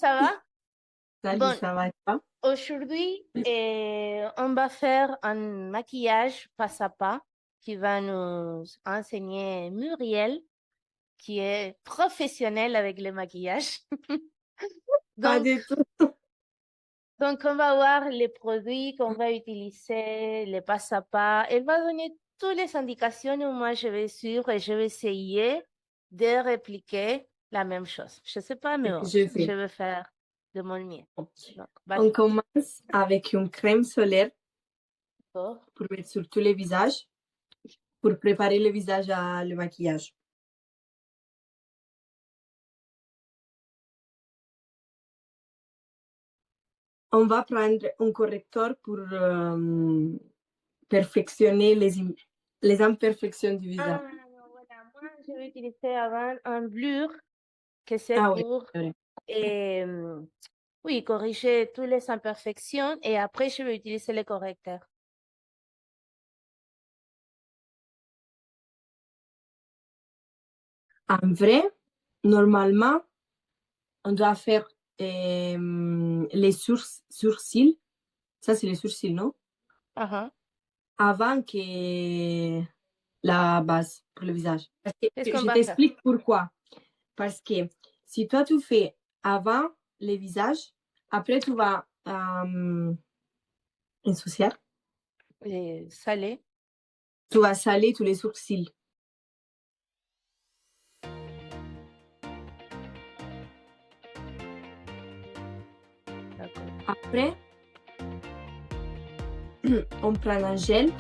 ça va? Salut, Bon, ça va et toi? aujourd'hui, on va faire un maquillage pas à pas qui va nous enseigner Muriel, qui est professionnelle avec le maquillage. Pas Donc, du tout. donc, on va voir les produits qu'on va utiliser, les pas à pas. Elle va donner toutes les indications et moi, je vais suivre et je vais essayer de répliquer la même chose. Je sais pas, mais Ce que bon, je je fais. vais faire de mon mieux. Donc, On vas-y. commence avec une crème solaire D'accord. pour mettre sur tous les visages, pour préparer le visage à le maquillage. On va prendre un correcteur pour perfectionner les imperfections du visage. Voilà, moi, je vais utiliser avant un blur que c'est Ah oui, pour, c'est vrai. euh, oui, corriger toutes les imperfections et après, je vais utiliser le correcteur. En vrai, normalement, on doit faire les sourcils. Ça, c'est les sourcils, non? Aha. Avant que la base pour le visage. Parce Qu'est-ce que qu'on je va faire? t'explique pourquoi. Parce que si toi, tu fais avant le visage, après, tu vas insouciar, Salé. tu vas saler tous les sourcils. D'accord. Après, on prend un gel.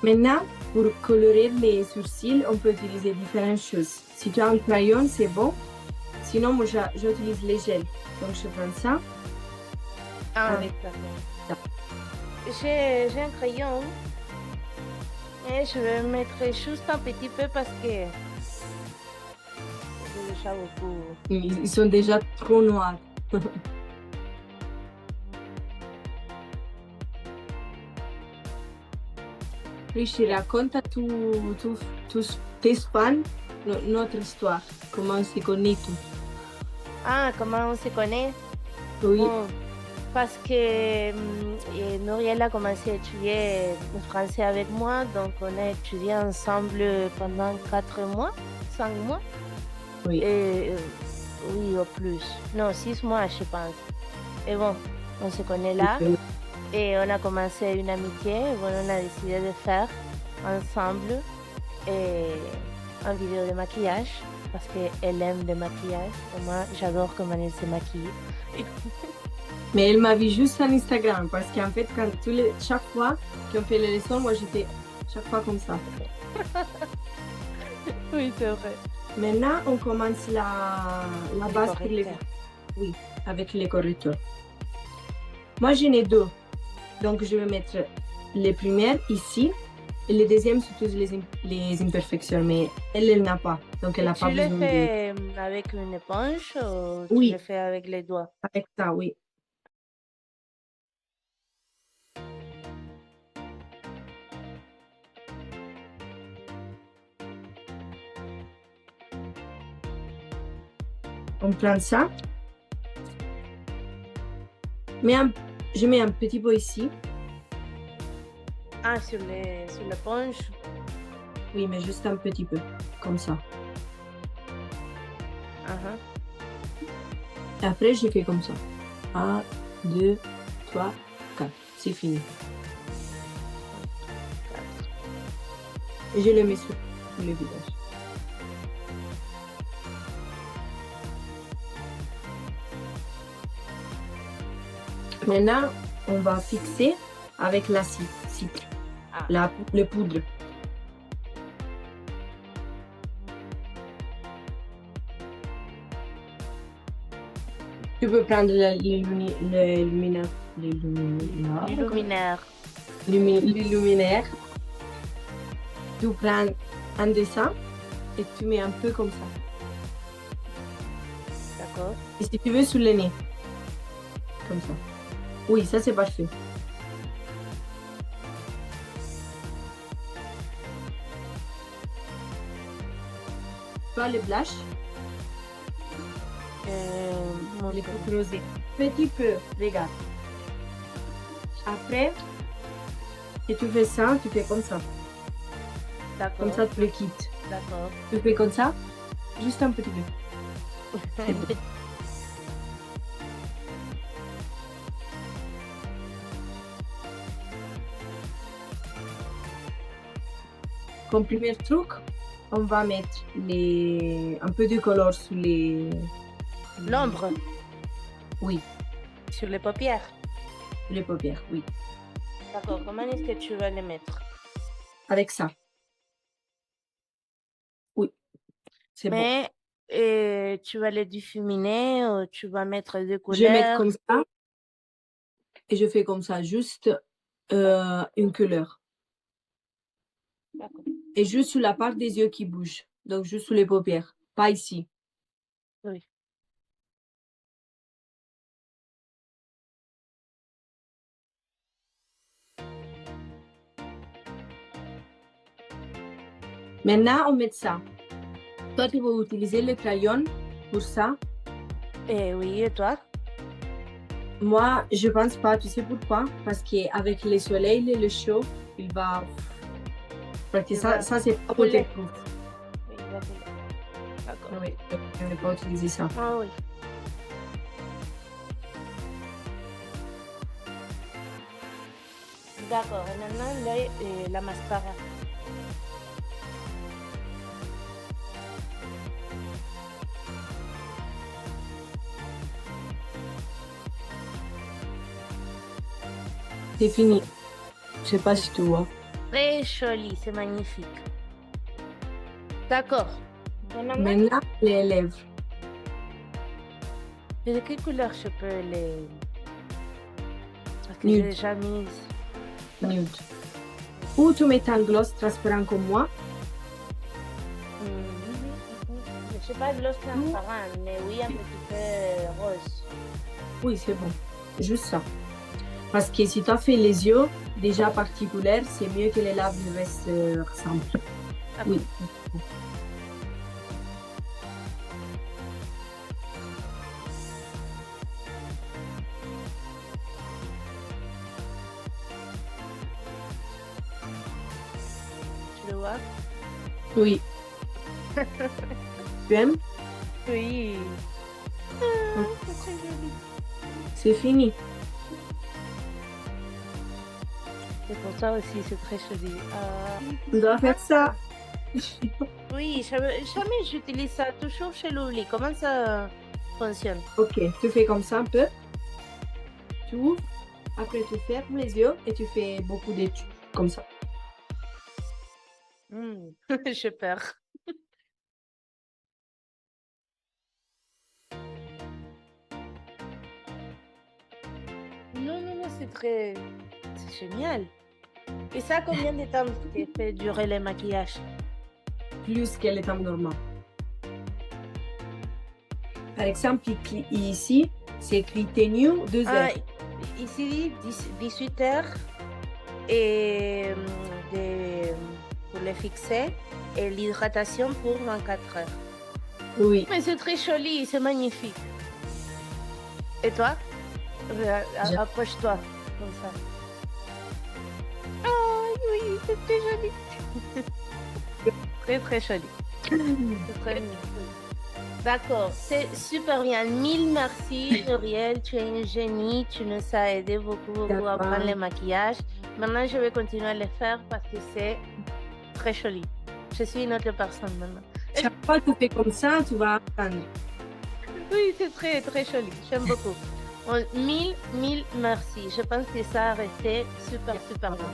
Maintenant, pour colorer les sourcils, on peut utiliser différentes choses. Si tu as un crayon, c'est bon. Sinon, moi, j'utilise les gels. Donc, je prends ça Ah, avec d'accord. ça. J'ai un crayon et je vais mettre juste un petit peu parce que j'ai déjà beaucoup. Ils sont déjà trop noirs. Rishi, racconta tous tes fans notre histoire, comment on se connaît tout. Ah, comment on se connaît? Oui, Bon, parce que Muriel a commencé à étudier le français avec moi, donc on a étudié ensemble pendant 4 mois, 5 mois, oui. et oui, au plus. Non, 6 mois, je pense. Et bon, on se connaît là, et on a commencé une amitié, et bon, on a décidé de faire ensemble un vidéo de maquillage, parce qu'elle aime le maquillage, et moi, j'adore comment elle se maquille. Mais elle m'a vu juste sur Instagram parce qu'en fait, chaque fois qu'on fait les leçons, moi j'étais chaque fois comme ça. Oui, c'est vrai. Maintenant, on commence la base pour les... correcteurs. Oui, avec les correcteurs. Moi, j'en ai deux. Donc, je vais mettre les premières ici et les deuxièmes sur toutes les imperfections. Mais elle n'a pas. Donc, elle Et n'a tu pas le besoin de... fais avec une éponge ou tu le Oui, fais avec les doigts? avec ça, oui. On prend ça. Je mets un petit peu ici. Ah, sur l'éponge? Oui, mais juste un petit peu, comme ça. Uh-huh. Et après, je fais comme ça. 1, 2, 3, 4. C'est fini. Et je le mets sur le visage. Maintenant, on va fixer avec la citre, Ah. le poudre. Tu peux prendre l'illuminaire. Tu prends un dessin et tu mets un peu comme ça. D'accord. Et si tu veux, sous le nez. Comme ça. Oui, ça c'est parfait. Pas le blush, Mon les Dieu. poudres rosées. Petit peu, regarde. Après, et tu fais ça, tu fais comme ça. D'accord. Comme ça, tu le quittes. D'accord. Tu fais comme ça, juste un petit peu. C'est bon. Comme premier truc, on va mettre un peu de color sur L'ombre Oui, sur les paupières. les paupières, oui. D'accord. Comment est-ce que tu vas les mettre? Avec ça. Oui, c'est bon. Mais tu vas les diffuminer ou tu vas mettre des Je vais mettre couleurs? comme ça et je fais comme ça, juste une couleur. D'accord. Et juste sur la part des yeux qui bouge. Donc juste sous les paupières, pas ici. Oui. Maintenant, on met ça. Toi, tu vas utiliser le crayon pour ça. Oui, et toi? Moi, je pense pas. Tu sais pourquoi? Parce qu'avec le soleil et le chaud, il va... Parce que Il ça, va ça c'est pas couler. waterproof. Oui, il va couler. D'accord. Oui, donc je ne vais pas utiliser ça. Ah oui. D'accord. Et maintenant, l'œil et la mascara. C'est fini. Je sais pas si tu vois. Très joli, c'est magnifique. D'accord. Et maintenant, Maintenant, les lèvres. de quelle couleur je peux les... Parce que Nude. j'ai déjà mis... Nude. Ou tu mets un gloss transparent comme moi. Je sais pas de l'os transparent, mais oui, un petit peu rose. Oui, c'est bon. Juste ça. Parce que si tu as fait les yeux déjà particuliers, c'est mieux que les lèvres restent ressemblent. Oui. Tu le vois? Oui. Tu aimes? Oui. Ah, c'est très joli. C'est fini. Et pour toi aussi, c'est très joli. Tu dois faire ça. Oui, jamais j'utilise ça toujours chez Luli. Comment ça fonctionne? Ok, tu fais comme ça un peu. Tu ouvres. Après, tu fermes les yeux et tu fais beaucoup d'études comme ça. J'ai peur. Non, non, non, c'est très... C'est génial. Et ça, combien de temps tu fait durer le maquillage? Plus que le temps normal. Par exemple, ici, c'est écrit tenue 2 heures. Ici, 18 heures et pour les fixer et l'hydratation pour 24 heures. Oui. Mais c'est très joli, c'est magnifique. Et toi? Approche-toi comme ça. Ah oui, c'est très joli. Très très joli. C'est très joli. D'accord, c'est super bien. Mille merci, Muriel. Tu es une génie. Tu nous as aidé beaucoup à apprendre le maquillage. Maintenant, je vais continuer à le faire parce que c'est très joli. Je suis une autre personne maintenant. Chaque fois que tu fais comme ça, tu vas apprendre. Oui, c'est très très joli. J'aime beaucoup. Mille merci. Je pense que ça a resté super bien.